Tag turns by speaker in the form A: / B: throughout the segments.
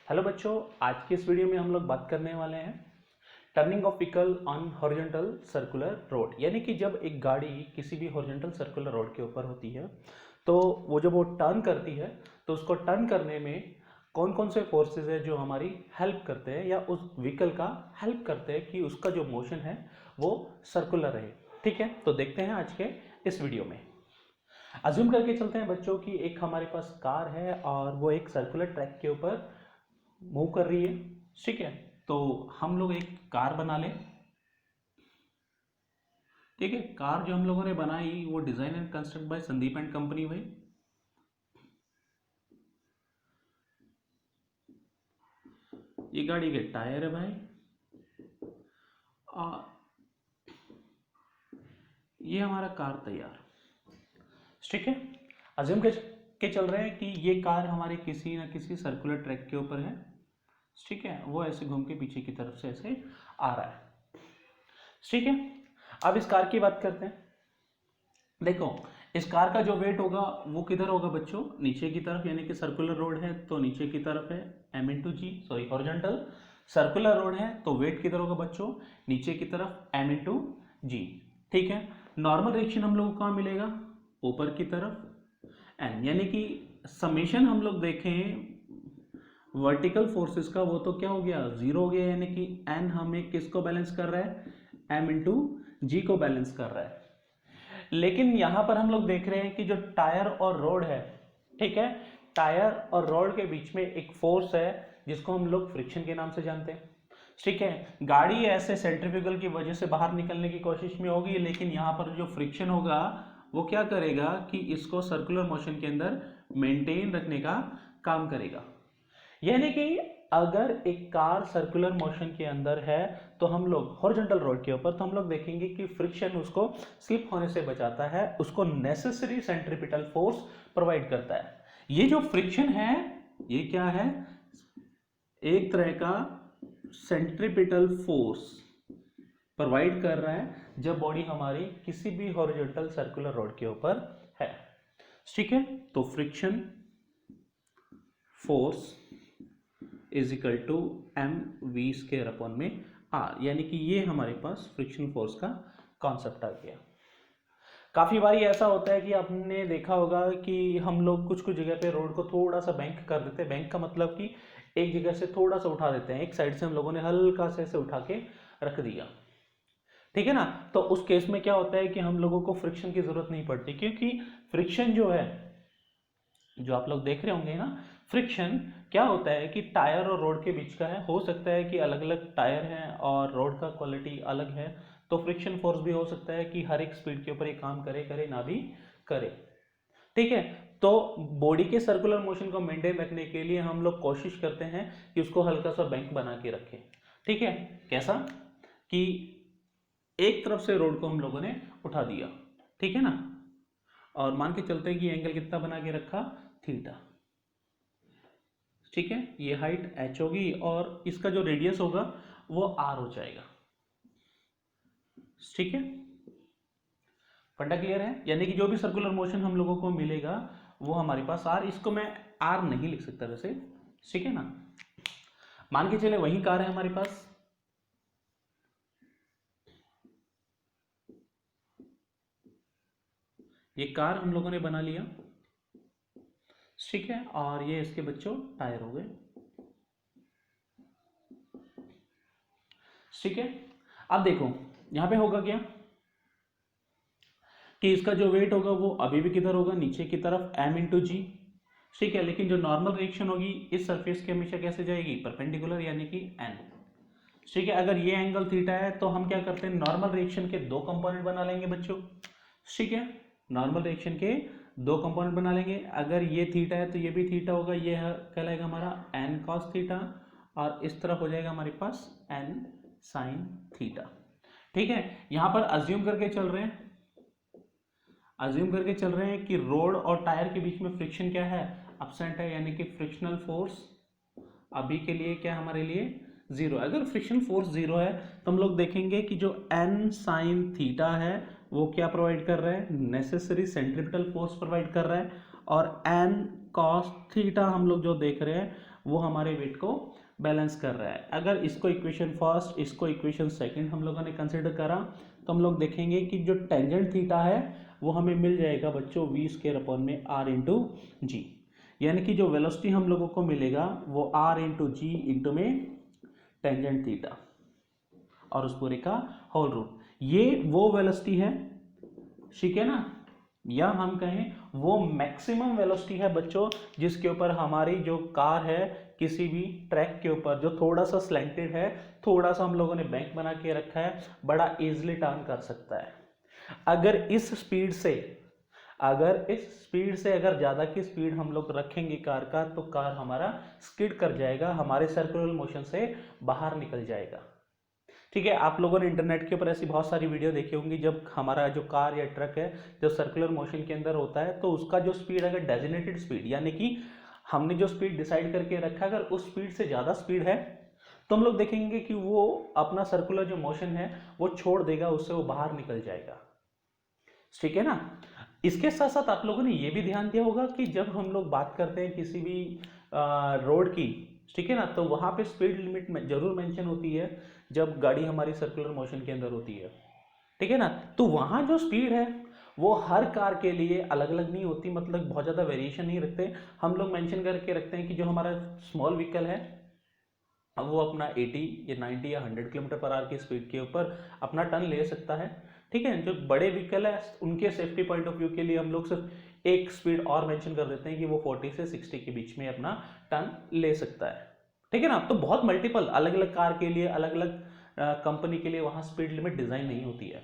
A: Hello बच्चों, आज की इस वीडियो में हम लोग बात करने वाले हैं turning of vehicle on horizontal circular road. यानी कि जब एक गाड़ी किसी भी हॉरिजॉन्टल सर्कुलर रोड के ऊपर होती है तो वो जब वो टर्न करती है तो उसको टर्न करने में कौन कौन से फोर्सेस है जो हमारी हेल्प करते हैं या उस व्हीकल का हेल्प करते हैं कि उसका जो मोशन है वो सर्कुलर रहे। ठीक है, तो देखते हैं आज के इस वीडियो में। अज्यूम करके चलते हैं बच्चों की एक हमारे पास कार है और वो एक सर्कुलर ट्रैक के ऊपर मूव कर रही है। ठीक है, तो हम लोग एक कार बना लें। ठीक है, कार जो हम लोगों ने बनाई वो design and construct by Sandeep and company भाई। ये गाड़ी के टायर है भाई और ये हमारा कार तैयार। ठीक है, अज्यूम के चल रहे हैं कि ये कार हमारे किसी ना किसी सर्कुलर ट्रैक के ऊपर है। ठीक है, वो ऐसे घूम के पीछे की तरफ से ऐसे आ रहा है। ठीक है, अब इस कार की बात करते हैं। देखो, इस कार का जो वेट होगा वो किधर होगा बच्चों, नीचे की तरफ, यानी कि सर्कुलर रोड है तो नीचे की तरफ है m इंटू जी, सॉरी हॉरिजॉन्टल सर्कुलर रोड है तो वेट किधर होगा बच्चों, नीचे की तरफ m इंटू जी। ठीक है, नॉर्मल रिएक्शन हम लोग को कहाँ मिलेगा, ऊपर की तरफ n, यानी कि समेशन हम लोग देखें वर्टिकल फोर्सेस का वो तो क्या हो गया, जीरो हो गया, यानी कि n हमें किसको बैलेंस कर रहा है, m इंटू जी को बैलेंस कर रहा है। लेकिन यहां पर हम लोग देख रहे हैं कि जो टायर और रोड है, ठीक है, टायर और रोड के बीच में एक फोर्स है जिसको हम लोग फ्रिक्शन के नाम से जानते हैं। ठीक है, गाड़ी ऐसे सेंट्रीफ्यूगल की वजह से बाहर निकलने की कोशिश में होगी, लेकिन यहां पर जो फ्रिक्शन होगा वो क्या करेगा कि इसको सर्कुलर मोशन के अंदर मेंटेन रखने का काम करेगा। यानी कि अगर एक कार सर्कुलर मोशन के अंदर है तो हम लोग हॉरिजॉन्टल रोड के ऊपर तो हम लोग देखेंगे कि फ्रिक्शन उसको स्लिप होने से बचाता है, उसको नेसेसरी सेंट्रीपिटल फोर्स प्रोवाइड करता है। ये जो फ्रिक्शन है ये क्या है, एक तरह का सेंट्रीपिटल फोर्स प्रोवाइड कर रहा है जब बॉडी हमारी किसी भी हॉरिजॉन्टल सर्कुलर रोड के ऊपर है। ठीक है, तो friction force is equal to M V square upon में आर, यानी कि ये हमारे पास फ्रिक्शन फोर्स का कॉन्सेप्ट आ गया। काफ़ी बारी ऐसा होता है कि आपने देखा होगा कि हम लोग कुछ कुछ जगह पे रोड को थोड़ा सा बैंक कर देते हैं। बैंक का मतलब कि एक जगह से थोड़ा सा उठा देते हैं, एक साइड से हम लोगों ने हल्का से उठा के रख दिया। ठीक है ना, तो उस केस में क्या होता है कि हम लोगों को फ्रिक्शन की जरूरत नहीं पड़ती, क्योंकि फ्रिक्शन जो है जो आप लोग देख रहे होंगे ना, फ्रिक्शन क्या होता है कि टायर और रोड के बीच का है। हो सकता है कि अलग अलग टायर हैं और रोड का क्वालिटी अलग है, तो फ्रिक्शन फोर्स भी हो सकता है कि हर एक स्पीड के ऊपर ये काम करे करे ना भी करे। ठीक है, तो बॉडी के सर्कुलर मोशन को मेंटेन रखने के लिए हम लोग कोशिश करते हैं कि उसको हल्का सा बैंक बना के रखें। ठीक है, कैसा कि एक तरफ से रोड को हम लोगों ने उठा दिया, ठीक है ना, और मान के चलते हैं कि एंगल कितना बना के रखा, थीटा। ठीक है, ये हाइट h होगी और इसका जो रेडियस होगा वो r हो जाएगा। ठीक है, फंडा क्लियर है, यानी कि जो भी सर्कुलर मोशन हम लोगों को मिलेगा वो हमारे पास r, इसको मैं r नहीं लिख सकता वैसे। ठीक है ना, मान के चले वही कार है हमारे पास, ये कार हम लोगों ने बना लिया। ठीक है, और ये इसके बच्चों टायर हो गए। ठीक है, अब देखो यहां पे होगा क्या कि इसका जो वेट होगा वो अभी भी किधर होगा, नीचे की तरफ m इंटू जी। ठीक है, लेकिन जो नॉर्मल रिएक्शन होगी इस सरफेस के हमेशा कैसे जाएगी, परपेंडिकुलर, यानी कि n। ठीक है, अगर ये एंगल थीटा है तो हम क्या करते हैं, नॉर्मल रिएक्शन के दो कंपोनेंट बना लेंगे बच्चों। ठीक है, नॉर्मल रिएक्शन के दो कंपोनेंट बना लेंगे। अगर ये थीटा है तो ये भी थीटा होगा, ये कहलाएगा हमारा n cos थीटा, और इस तरफ हो जाएगा हमारे पास n sin थीटा। ठीक है, यहां पर अज्यूम करके चल रहे हैं, अज्यूम करके चल रहे हैं कि रोड और टायर के बीच में फ्रिक्शन क्या है, एब्सेंट है, यानी कि फ्रिक्शनल फोर्स अभी के लिए क्या हमारे लिए जीरो। अगर फ्रिक्शन फोर्स जीरो है तो हम लोग देखेंगे कि जो n साइन थीटा है वो क्या प्रोवाइड कर रहा है, नेसेसरी सेंट्रीपिटल फोर्स प्रोवाइड कर रहा है, और n cos थीटा हम लोग जो देख रहे हैं वो हमारे वेट को बैलेंस कर रहा है। अगर इसको इक्वेशन फर्स्ट, इसको इक्वेशन सेकंड हम लोगों ने कंसिडर करा तो हम लोग देखेंगे कि जो टेंजेंट थीटा है वो हमें मिल जाएगा बच्चों v²/r/g, यानी कि जो वेलोसिटी हम लोगों को मिलेगा वो r/g में टेंजेंट थीटा और उस पूरे का होल रूट। ये वो वेलोसिटी है, ठीक है ना, या हम कहें वो मैक्सिमम वेलोसिटी है बच्चों जिसके ऊपर हमारी जो कार है किसी भी ट्रैक के ऊपर जो थोड़ा सा स्लैंटेड है, थोड़ा सा हम लोगों ने बैंक बना के रखा है, बड़ा इजीली टर्न कर सकता है। अगर इस स्पीड से अगर ज़्यादा की स्पीड हम लोग रखेंगे कार का तो कार हमारा स्किड कर जाएगा, हमारे सर्कुलर मोशन से बाहर निकल जाएगा। ठीक है, आप लोगों ने इंटरनेट के ऊपर ऐसी बहुत सारी वीडियो देखी होंगी, जब हमारा जो कार या ट्रक है जब सर्कुलर मोशन के अंदर होता है तो उसका जो स्पीड अगर डेजिग्नेटेड स्पीड यानी कि हमने जो स्पीड डिसाइड करके रखा है अगर उस स्पीड से ज़्यादा स्पीड है तो हम लोग देखेंगे कि वो अपना सर्कुलर जो मोशन है वो छोड़ देगा, उससे वो बाहर निकल जाएगा। ठीक है ना। इसके साथ साथ आप लोगों ने ये भी ध्यान दिया होगा कि जब हम लोग बात करते हैं किसी भी रोड की, ठीक है ना, तो वहाँ पे स्पीड लिमिट में जरूर मेंशन होती है जब गाड़ी हमारी सर्कुलर मोशन के अंदर होती है, ठीक है ना। तो वहाँ जो स्पीड है वो हर कार के लिए अलग अलग नहीं होती, मतलब बहुत ज़्यादा वेरिएशन नहीं रखते। हम लोग मेंशन करके रखते हैं कि जो हमारा स्मॉल व्हीकल है वो अपना 80 या 90 या 100 km/h की स्पीड के ऊपर अपना टर्न ले सकता है, ठीक है। जो बड़े व्हीकल है उनके सेफ्टी पॉइंट ऑफ व्यू के लिए हम लोग सिर्फ एक स्पीड और मेंशन कर देते हैं कि वो 40 से 60 के बीच में अपना टर्न ले सकता है, ठीक है ना। तो बहुत मल्टीपल अलग अलग कार के लिए अलग अलग कंपनी के लिए वहाँ स्पीड लिमिट डिज़ाइन नहीं होती है,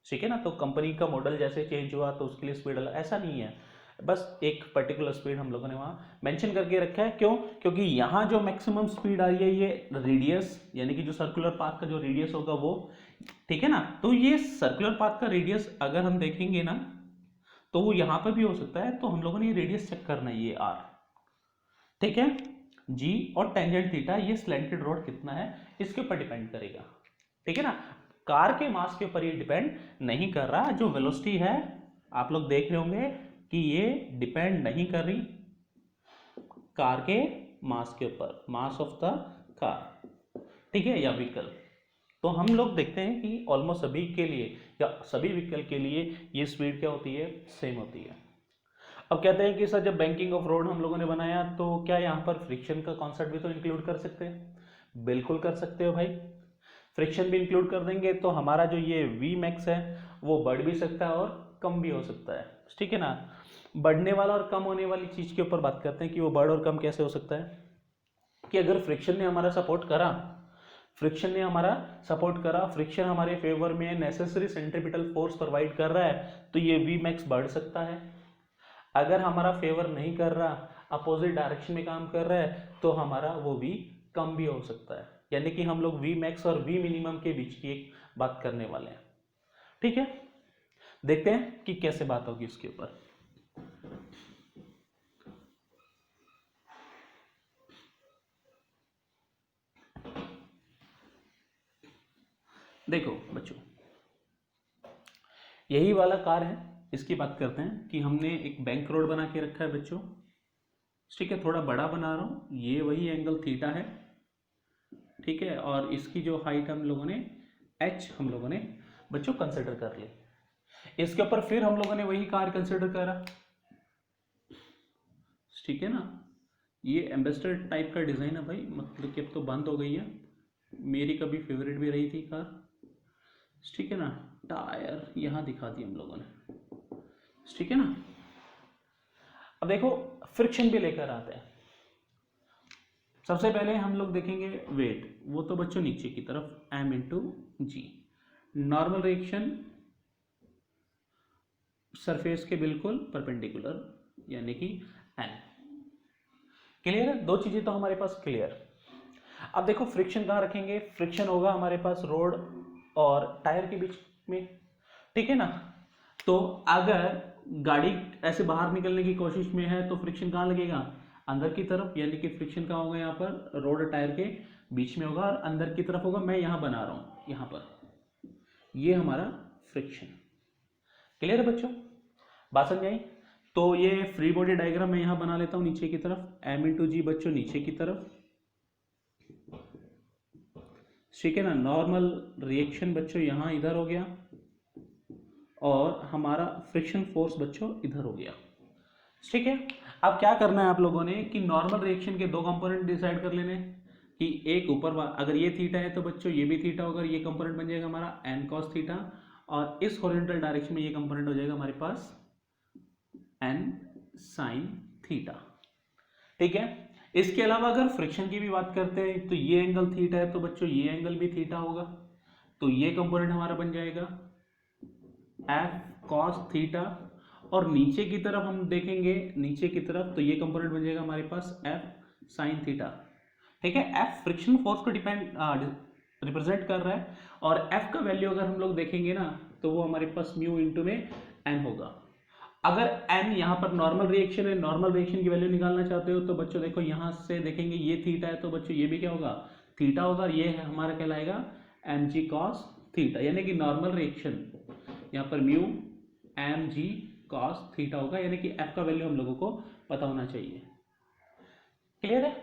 A: ठीक है ना। तो कंपनी का मॉडल जैसे चेंज हुआ तो उसके लिए स्पीड अलग, ऐसा नहीं है, बस एक पर्टिकुलर स्पीड हम लोगों ने वहाँ मेंशन करके रखा है। क्यों? क्योंकि यहाँ जो मैक्सिमम स्पीड आ रही है ये रेडियस यानी कि जो सर्कुलर पाथ का जो रेडियस होगा वो, ठीक है ना। तो ये सर्कुलर पाथ का रेडियस अगर हम देखेंगे ना तो वो यहाँ पर भी हो सकता है, तो हम लोगों ने ये रेडियस चेक करना है, ये आर, ठीक है। जी और टेंजेंट थीटा ये स्लैंटेड रोड कितना है इसके ऊपर डिपेंड करेगा, ठीक है ना। कार के मास के ऊपर ये डिपेंड नहीं कर रहा। जो वेलोसिटी है आप लोग देख रहे होंगे कि ये डिपेंड नहीं कर रही कार के मास के ऊपर, मास ऑफ द कार, ठीक है, या व्हीकल। तो हम लोग देखते हैं कि ऑलमोस्ट सभी के लिए या सभी व्हीकल के लिए ये स्पीड क्या होती है, सेम होती है। अब कहते हैं कि सर जब बैंकिंग ऑफ रोड हम लोगों ने बनाया तो क्या यहाँ पर फ्रिक्शन का कॉन्सेप्ट भी तो इंक्लूड कर सकते हैं? बिल्कुल कर सकते हो भाई, फ्रिक्शन भी इंक्लूड कर देंगे तो हमारा जो ये वी मैक्स है वो बढ़ भी सकता है और कम भी हो सकता है, ठीक है ना। बढ़ने वाला और कम होने वाली चीज़ के ऊपर बात करते हैं कि वो बढ़ और कम कैसे हो सकता है। कि अगर फ्रिक्शन ने हमारा सपोर्ट करा, फ्रिक्शन हमारे फेवर में नेसेसरी सेंट्रीपिटल फोर्स प्रोवाइड कर रहा है तो ये वी मैक्स बढ़ सकता है। अगर हमारा फेवर नहीं कर रहा, अपोजिट डायरेक्शन में काम कर रहा है तो हमारा वो वी कम भी हो सकता है। यानी कि हम लोग वी मैक्स और वी मिनिमम के बीच की एक बात करने वाले हैं, ठीक है। देखते हैं कि कैसे बात होगी इसके ऊपर। देखो बच्चों, यही वाला कार है, इसकी बात करते हैं कि हमने एक बैंक रोड बना के रखा है बच्चों, ठीक है। थोड़ा बड़ा बना रहा हूँ, ये वही एंगल थीटा है, ठीक है। और इसकी जो हाइट हम लोगों ने एच हम लोगों ने बच्चों कंसिडर कर ली। इसके ऊपर फिर हम लोगों ने वही कार कंसिडर करा, ठीक है ना। ये एम्बेसडर टाइप का डिज़ाइन है भाई, मतलब कि अब तो बंद हो गई है, मेरी कभी फेवरेट भी रही थी कार, ठीक है ना। टायर यहाँ दिखा दी हम लोगों ने, ठीक है ना। अब देखो फ्रिक्शन भी लेकर आते हैं। सबसे पहले हम लोग देखेंगे वेट, वो तो बच्चों नीचे की तरफ m इंटू जी, नॉर्मल रिएक्शन सरफेस के बिल्कुल परपेंडिकुलर यानी कि n। क्लियर है, दो चीजें तो हमारे पास क्लियर। अब देखो फ्रिक्शन कहाँ रखेंगे, फ्रिक्शन होगा हमारे पास रोड और टायर के बीच में, ठीक है ना। तो अगर गाड़ी ऐसे बाहर निकलने की कोशिश में है तो फ्रिक्शन कहाँ लगेगा, अंदर की तरफ, यानी कि फ्रिक्शन कहाँ होगा यहाँ पर, रोड और टायर के बीच में होगा और अंदर की तरफ होगा। मैं यहाँ बना रहा हूँ, यहाँ पर ये हमारा फ्रिक्शन। क्लियर है बच्चों, बात समझ आई। तो ये फ्री बॉडी डायग्राम मैं यहाँ बना लेता हूँ नीचे की तरफ, m इंटू जी बच्चों नीचे की तरफ, ठीक है ना। नॉर्मल रिएक्शन बच्चों यहाँ इधर हो गया और हमारा फ्रिक्शन फोर्स बच्चों इधर हो गया, ठीक है। अब क्या करना है आप लोगों ने कि नॉर्मल रिएक्शन के दो कंपोनेंट डिसाइड कर लेने कि एक ऊपर अगर ये थीटा है तो बच्चों ये भी थीटा होगा, ये कंपोनेंट बन जाएगा हमारा n cos थीटा, और इस हॉरिजॉन्टल डायरेक्शन में ये कंपोनेंट हो जाएगा हमारे पास n sin थीटा, ठीक है। इसके अलावा अगर फ्रिक्शन की भी बात करते हैं तो ये एंगल थीटा है तो बच्चों ये एंगल भी थीटा होगा, तो ये कंपोनेंट हमारा बन जाएगा f cos थीटा, और नीचे की तरफ हम देखेंगे नीचे की तरफ तो ये कंपोनेंट बन जाएगा हमारे पास f sin थीटा, ठीक है। f फ्रिक्शन फोर्स को रिप्रेजेंट कर रहा है, और f का वैल्यू अगर हम लोग देखेंगे ना तो वो हमारे पास म्यू इंटू में n होगा। अगर n यहाँ पर नॉर्मल रिएक्शन है, नॉर्मल रिएक्शन की वैल्यू निकालना चाहते हो तो बच्चों देखो यहाँ से देखेंगे ये थीटा है तो बच्चों ये भी क्या होगा थीटा होगा, और ये हमारा कहलाएगा mg cos थीटा, यानी कि नॉर्मल रिएक्शन यहाँ पर म्यू mg cos थीटा होगा, यानी कि f का वैल्यू हम लोगों को पता होना चाहिए। क्लियर है,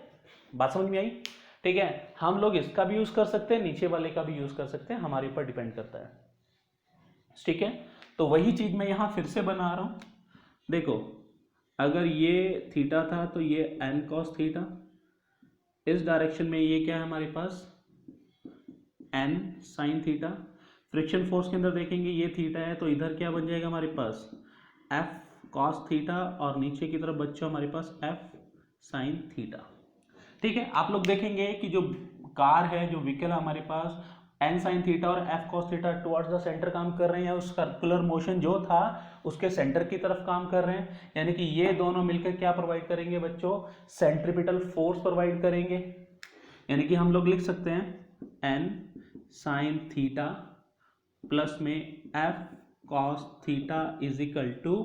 A: बात समझ में आई? ठीक है, हम लोग इसका भी यूज कर सकते हैं, नीचे वाले का भी यूज कर सकते हैं, हमारे ऊपर डिपेंड करता है, ठीक है। तो वही चीज मैं यहां फिर से बना रहा हूं, देखो अगर ये थीटा था तो ये n cos थीटा, इस डायरेक्शन में ये क्या है हमारे पास n sin theta, friction force के अंदर देखेंगे ये थीटा है तो इधर क्या बन जाएगा हमारे पास f cos थीटा, और नीचे की तरफ बच्चों हमारे पास f sin थीटा, ठीक है। आप लोग देखेंगे कि जो कार है जो व्हीकल है हमारे पास n sin थीटा और f cos theta towards the centre काम कर रहे हैं, या उस सर्कुलर मोशन जो था उसके सेंटर की तरफ काम कर रहे हैं, यानी कि ये दोनों मिलकर क्या प्रोवाइड करेंगे बच्चों सेंट्रीपिटल फोर्स प्रोवाइड करेंगे, यानी कि हम लोग लिख सकते हैं n sin थीटा प्लस में f cos theta is equal to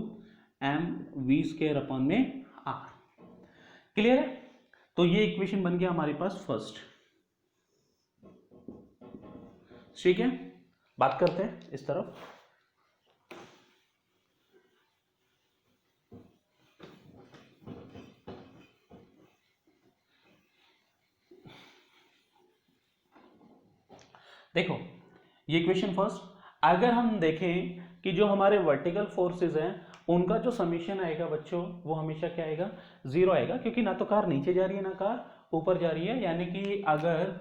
A: m v square upon में r। क्लियर है, तो ये इक्वेशन बन गया हमारे पास फर्स्ट, ठीक है। बात करते हैं इस तरफ, देखो ये इक्वेशन फर्स्ट, अगर हम देखें कि जो हमारे वर्टिकल फोर्सेस हैं उनका जो समीशन आएगा बच्चों वो हमेशा क्या आएगा जीरो आएगा, क्योंकि ना तो कार नीचे जा रही है ना कार ऊपर जा रही है, यानी कि अगर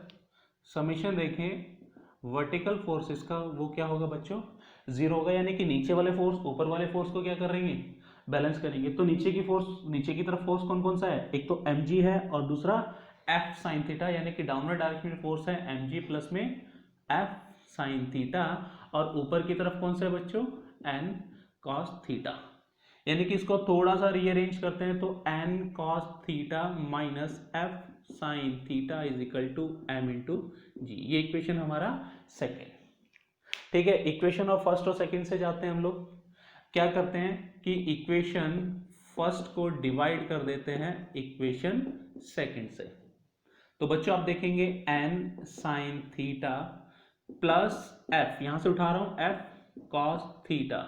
A: समीशन देखें वर्टिकल फोर्सेस का वो क्या होगा बच्चों जीरो होगा, यानी कि नीचे वाले फोर्स ऊपर वाले फोर्स को क्या करेंगे बैलेंस करेंगे। तो नीचे की फोर्स नीचे की तरफ फोर्स कौन कौन सा है, एक तो mg है और दूसरा f sin थीटा, यानी कि डाउनवर्ड डायरेक्शन में फोर्स है mg प्लस में f sin थीटा, और ऊपर की तरफ कौन सा है बच्चों n cos थीटा, यानी कि इसको थोड़ा सा रीअरेंज करते हैं तो n cos theta minus f sin theta is equal to m into g, ये इक्वेशन हमारा सेकेंड, ठीक है। इक्वेशन ऑफ फर्स्ट और सेकेंड से जाते हैं हम लोग, क्या करते हैं कि इक्वेशन फर्स्ट को डिवाइड कर देते हैं इक्वेशन सेकेंड से, तो बच्चों आप देखेंगे n sin theta plus f, यहां से उठा रहा हूं f cos theta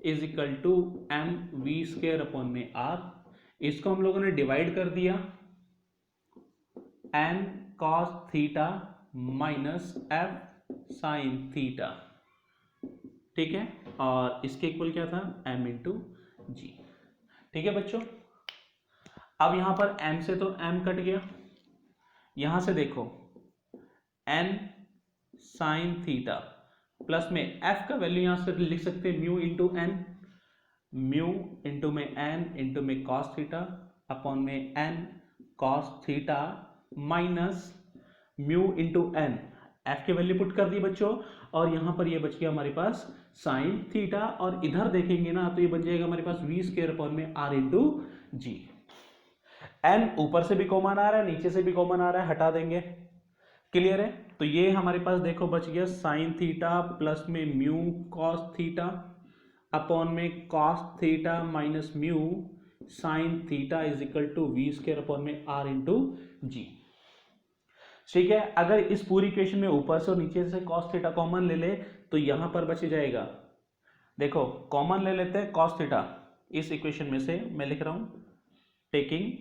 A: is equal to m v square upon में r, इसको हम लोगों ने डिवाइड कर दिया n cos theta minus f sin theta, ठीक है, और इसके इक्वल क्या था m इंटू जी, ठीक है बच्चों। अब यहां पर m से तो m कट गया, यहां से देखो n sin थीटा प्लस में f का वैल्यू यहां से लिख सकते हैं mu into n, mu into में n इंटू में cos थीटा अपॉन में n cos theta minus mu into n, f की वैल्यू पुट कर दी बच्चों, और यहां पर ये बच गया हमारे पास sin थीटा, और इधर देखेंगे ना तो ये बन जाएगा हमारे पास v स्क्वायर अपॉन में r इंटू जी। n ऊपर से भी कॉमन आ रहा है नीचे से भी कॉमन आ रहा है, हटा देंगे, क्लियर है। तो ये हमारे पास देखो बच गया sin थीटा प्लस में म्यू cos थीटा अपॉन में cos theta minus mu sin theta is equal to v square upon में r इंटू जी, ठीक है। अगर इस पूरी इक्वेशन में ऊपर से और नीचे से cos थीटा कॉमन ले ले तो यहां पर बच जाएगा, देखो कॉमन ले लेते हैं cos थीटा, इस इक्वेशन में से मैं लिख रहा हूं टेकिंग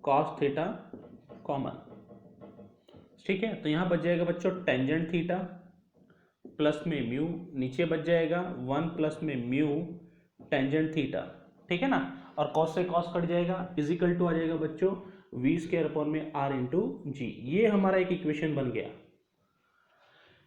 A: कॉस थीटा कॉमन, ठीक है। तो यहां बच जाएगा बच्चों टेंजेंट थीटा प्लस में म्यू, नीचे बच जाएगा 1 प्लस में म्यू टेंजेंट थीटा, ठीक है ना। और कॉस से कॉस कट जाएगा, इजिकल टू आ जाएगा बच्चों वी स्क्वायर अपॉन में आर इंटू जी। ये हमारा एक इक्वेशन बन गया,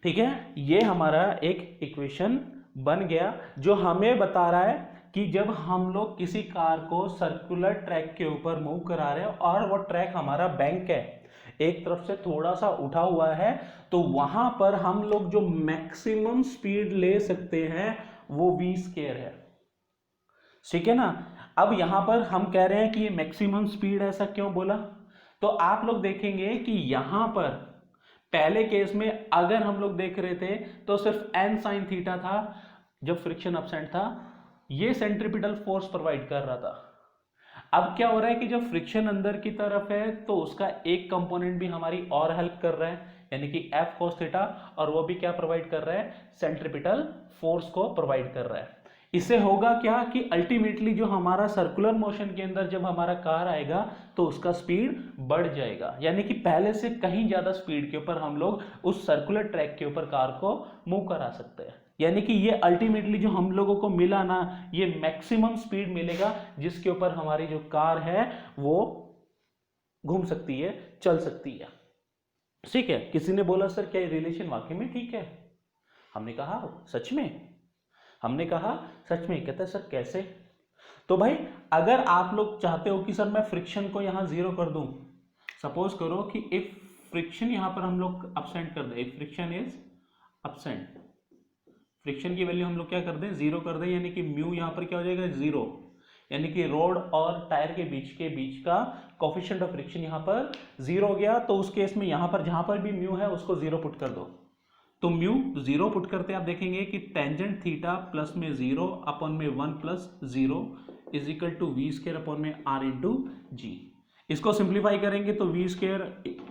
A: ठीक है। ये हमारा एक इक्वेशन बन गया जो हमें बता रहा है कि जब हम लोग किसी कार को सर्कुलर ट्रैक के ऊपर मूव करा रहे हैं और वो ट्रैक हमारा बैंक है, एक तरफ से थोड़ा सा उठा हुआ है, तो वहां पर हम लोग जो मैक्सिमम स्पीड ले सकते हैं वो वी स्क्वायर है, ठीक है ना। अब यहां पर हम कह रहे हैं कि ये मैक्सिमम स्पीड, ऐसा क्यों बोला? तो आप लोग देखेंगे कि यहां पर पहले केस में अगर हम लोग देख रहे थे तो सिर्फ एन साइन थीटा था जब फ्रिक्शन अपसेंट था, ये सेंट्रीपिटल फोर्स प्रोवाइड कर रहा था। अब क्या हो रहा है कि जब फ्रिक्शन अंदर की तरफ है तो उसका एक कंपोनेंट भी हमारी और हेल्प कर रहा है, यानी कि एफ कोस थीटा, और वो भी क्या प्रोवाइड कर रहा है? सेंट्रीपिटल फोर्स को प्रोवाइड कर रहा है। इससे होगा क्या कि अल्टीमेटली जो हमारा सर्कुलर मोशन के अंदर जब हमारा कार आएगा तो उसका स्पीड बढ़ जाएगा, यानी कि पहले से कहीं ज्यादा स्पीड के ऊपर हम लोग उस सर्कुलर ट्रैक के ऊपर कार को मूव करा सकते हैं। यानी कि ये अल्टीमेटली जो हम लोगों को मिला ना, ये मैक्सिमम स्पीड मिलेगा जिसके ऊपर हमारी जो कार है वो घूम सकती है, चल सकती है, ठीक है। किसी ने बोला सर क्या ये रिलेशन वाकई में ठीक है? हमने कहा सच में, हमने कहा सच में। कहता है सर कैसे? तो भाई अगर आप लोग चाहते हो कि सर मैं फ्रिक्शन को यहां जीरो कर दूं, सपोज करो कि इफ फ्रिक्शन यहां पर हम लोग अपसेंट कर दें, if friction is absent, friction की वैल्यू हम लोग क्या कर दें? जीरो कर दें, यानी कि म्यू यहां पर क्या हो जाएगा? जीरो, यानी कि रोड और टायर के बीच का कोफिशिएंट ऑफ फ्रिक्शन यहां पर जीरो हो गया। तो उस केस में यहां पर जहां पर भी म्यू है उसको जीरो पुट कर दो, तो म्यू जीरो पुट करते आप देखेंगे कि टेंजेंट थीटा प्लस में जीरो अपॉन में 1 plus zero is equal to V square upon में आर इंटू जी। इसको सिंप्लीफाई करेंगे तो वी स्क्वायर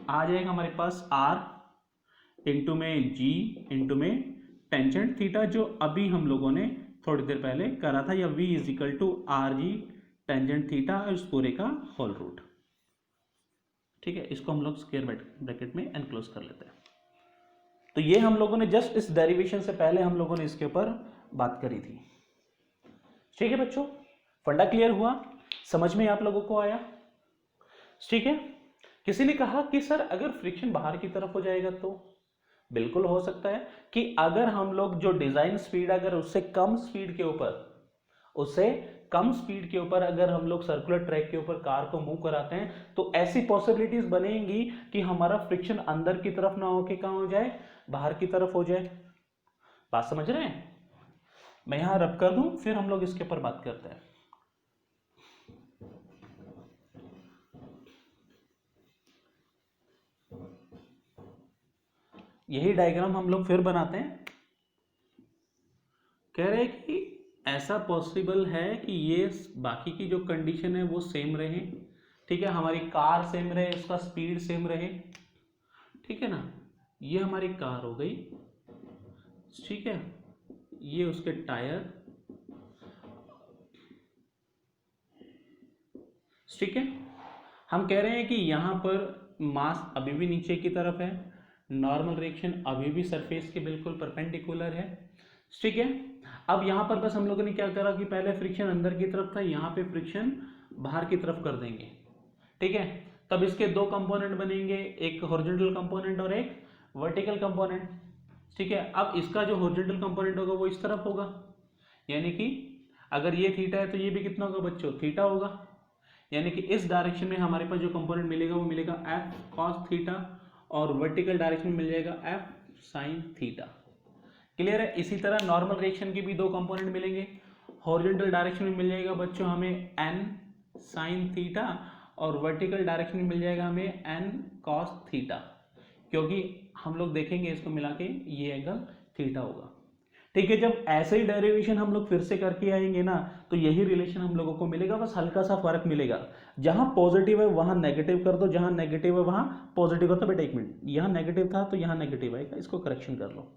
A: आ जाएगा हमारे पास आर इंटू में जी इंटू में टेंजेंट थीटा, जो अभी हम लोगों ने थोड़ी देर पहले करा था, या v is equal to R G tangent theta इस पूरे का होल रूट, ठीक है। इसको हम लोग स्क्वायर ब्रैकेट में एनक्लोज कर लेते हैं। तो ये हम लोगों ने जस्ट इस डेरिवेशन से पहले हम लोगों ने इसके ऊपर बात करी थी, ठीक है बच्चों। फंडा क्लियर हुआ? समझ में आप लोगों को आया? ठीक है। किसी ने कहा कि सर अगर फ्रिक्शन बाहर की तरफ हो जाएगा तो बिल्कुल हो सकता है कि अगर हम लोग जो डिजाइन स्पीड अगर उससे कम स्पीड के ऊपर अगर हम लोग सर्कुलर ट्रैक के ऊपर कार को मूव कराते हैं तो ऐसी पॉसिबिलिटीज बनेंगी कि हमारा फ्रिक्शन अंदर की तरफ ना होके कहां हो जाए? बाहर की तरफ हो जाए। बात समझ रहे हैं? मैं यहां रब कर दूं, फिर हम लोग इसके ऊपर बात करते हैं। यही डायग्राम हम लोग फिर बनाते हैं। कह रहे हैं कि ऐसा पॉसिबल है कि ये बाकी की जो कंडीशन है वो सेम रहे, ठीक है। हमारी कार सेम रहे, उसका स्पीड सेम रहे, ठीक है ना। ये हमारी कार हो गई, ठीक है। ये उसके टायर, ठीक है। हम कह रहे हैं कि यहां पर मास अभी भी नीचे की तरफ है, नॉर्मल रिएक्शन अभी भी सरफेस के बिल्कुल परपेंडिकुलर है, ठीक है। अब यहां पर बस हम लोगों ने क्या करा कि पहले फ्रिक्शन अंदर की तरफ था, यहां पे फ्रिक्शन बाहर की तरफ कर देंगे, ठीक है। तब इसके दो कंपोनेंट बनेंगे, एक हॉरिजॉन्टल कंपोनेंट और एक वर्टिकल कंपोनेंट, ठीक है। अब इसका जो हॉरिजॉन्टल कंपोनेंट होगा वो इस तरफ होगा, यानी कि अगर ये थीटा है तो ये भी कितना होगा बच्चों? थीटा होगा, यानी कि इस डायरेक्शन में हमारे पास जो कंपोनेंट मिलेगा वो मिलेगा एफ कॉस थीटा, और वर्टिकल डायरेक्शन में मिल जाएगा एफ साइन थीटा। क्लियर है? इसी तरह नॉर्मल रिएक्शन के भी दो कंपोनेंट मिलेंगे, हॉरिजॉन्टल डायरेक्शन में मिल जाएगा बच्चों हमें एन साइन थीटा, और वर्टिकल डायरेक्शन में मिल जाएगा हमें एन कॉस थीटा, क्योंकि हम लोग देखेंगे इसको मिला के ये एंगल थीटा होगा, ठीक है, जब ऐसे ही डेरिवेशन हम लोग फिर से करके आएंगे ना तो यही रिलेशन हम लोगों को मिलेगा, बस हल्का सा फर्क मिलेगा। जहां पॉजिटिव है वहां नेगेटिव कर दो, जहां नेगेटिव है वहां पॉजिटिव कर दो। बेटा एक मिनट, यहां नेगेटिव था तो यहां नेगेटिव आएगा, इसको करेक्शन कर लो।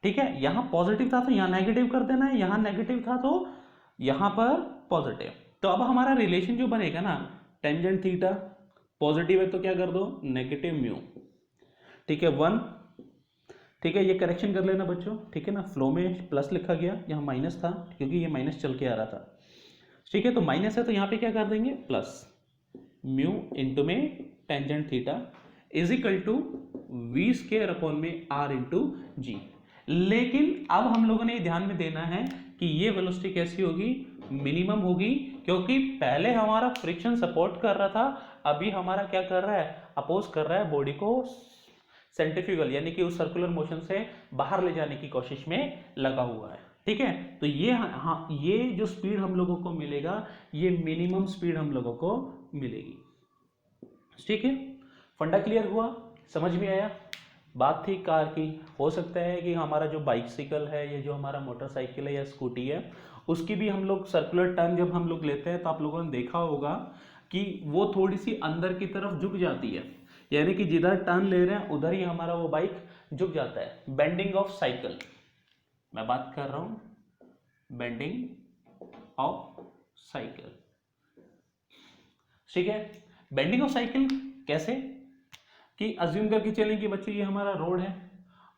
A: ठीक है, यहां पॉजिटिव था तो यहां नेगेटिव कर देना है, यहां नेगेटिव था तो यहां पर पॉजिटिव। तो अब हमारा रिलेशन जो बनेगा ना, टेंजेंट थीटा पॉजिटिव है तो क्या कर दो, नेगेटिव म्यू। ठीक है 1। ठीक है, ये करेक्शन कर लेना बच्चों। ठीक है ना, फ्लो में प्लस लिखा गया, यहाँ माइनस था क्योंकि ये माइनस चल के आ रहा था। ठीक है, तो माइनस है तो यहाँ पे क्या कर देंगे, प्लस म्यू इंटू में tangent theta is equal to V square upon में आर इंटू जी। लेकिन अब हम लोगों ने ध्यान में देना है कि ये वेलोसिटी कैसी होगी, मिनिमम होगी, क्योंकि पहले हमारा फ्रिक्शन सपोर्ट कर रहा था, अभी हमारा क्या कर रहा है, अपोज कर रहा है बॉडी को सेंट्रीफ्यूगल यानी कि उस सर्कुलर मोशन से बाहर ले जाने की कोशिश में लगा हुआ है। ठीक है, तो ये हाँ, ये जो स्पीड हम लोगों को मिलेगा ये मिनिमम स्पीड हम लोगों को मिलेगी। ठीक है, फंडा क्लियर हुआ, समझ में आया। बात थी कार की, हो सकता है कि हमारा जो बाइसिकल है, ये जो हमारा मोटरसाइकिल है या स्कूटी है, उसकी भी हम लोग सर्कुलर टर्न जब हम लोग लेते हैं तो आप लोगों ने देखा होगा कि वो थोड़ी सी अंदर की तरफ झुक जाती है, यानी कि जिधर टर्न ले रहे हैं उधर ही हमारा वो बाइक झुक जाता है। बेंडिंग ऑफ साइकिल मैं बात कर रहा हूं, बेंडिंग ऑफ साइकिल। ठीक है, बेंडिंग ऑफ साइकिल कैसे, कि अज्यूम करके चलें कि बच्चों ये हमारा रोड है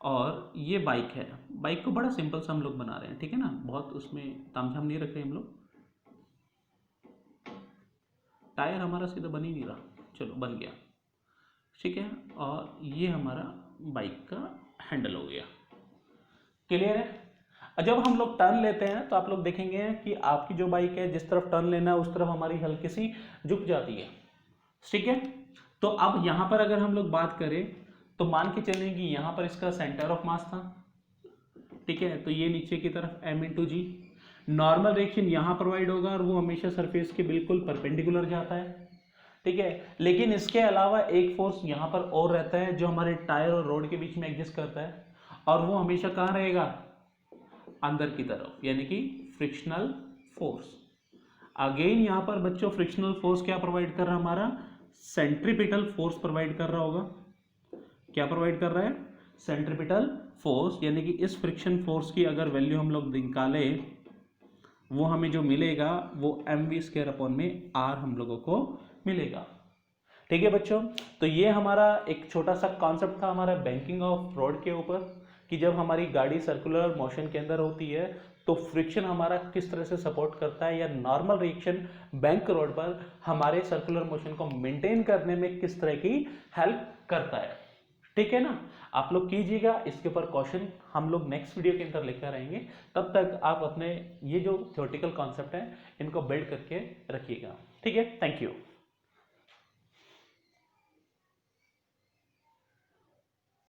A: और ये बाइक है। बाइक को बड़ा सिंपल सा हम लोग बना रहे हैं, ठीक है ना, बहुत उसमें तामझाम नहीं रख रहे हम लोग। टायर हमारा सीधा बन ही नहीं रहा, चलो बन गया। ठीक है, और ये हमारा बाइक का हैंडल हो गया। क्लियर है। जब हम लोग टर्न लेते हैं तो आप लोग देखेंगे कि आपकी जो बाइक है जिस तरफ टर्न लेना है उस तरफ हमारी हल्की सी झुक जाती है। ठीक है, तो अब यहां पर अगर हम लोग बात करें तो मान के चलें कि यहां पर इसका सेंटर ऑफ मास था। ठीक है, तो ये नीचे की तरफ m इंटू जी, नॉर्मल रिएक्शन यहां प्रोवाइड होगा और वो हमेशा सरफेस के बिल्कुल परपेंडिकुलर जाता है। ठीक है, लेकिन इसके अलावा एक फोर्स यहाँ पर और रहता है जो हमारे टायर और रोड के बीच में एग्जिस्ट करता है, और वो हमेशा कहाँ रहेगा, अंदर की तरफ, यानी कि फ्रिक्शनल फोर्स। अगेन यहाँ पर बच्चों फ्रिक्शनल फोर्स क्या प्रोवाइड कर रहा है, हमारा सेंट्रीपिटल फोर्स प्रोवाइड कर रहा होगा। क्या प्रोवाइड कर रहा है, सेंट्रीपिटल फोर्स, यानी कि इस फ्रिक्शन फोर्स की अगर वैल्यू हम लोग निकालें वो हमें जो मिलेगा वो mv स्क्वायर अपॉन में r हम लोगों को मिलेगा। ठीक है बच्चों, तो ये हमारा एक छोटा सा कॉन्सेप्ट था हमारा बैंकिंग ऑफ रोड के ऊपर, कि जब हमारी गाड़ी सर्कुलर मोशन के अंदर होती है तो फ्रिक्शन हमारा किस तरह से सपोर्ट करता है, या नॉर्मल रिएक्शन बैंक रोड पर हमारे सर्कुलर मोशन को मेंटेन करने में किस तरह की हेल्प करता है। ठीक है ना, आप लोग कीजिएगा, इसके ऊपर क्वेश्चन हम लोग नेक्स्ट वीडियो के अंदर लेकर आएंगे। तब तक आप अपने ये जो थ्योरेटिकल कॉन्सेप्ट है इनको बिल्ड करके रखिएगा। ठीक है, थैंक यू।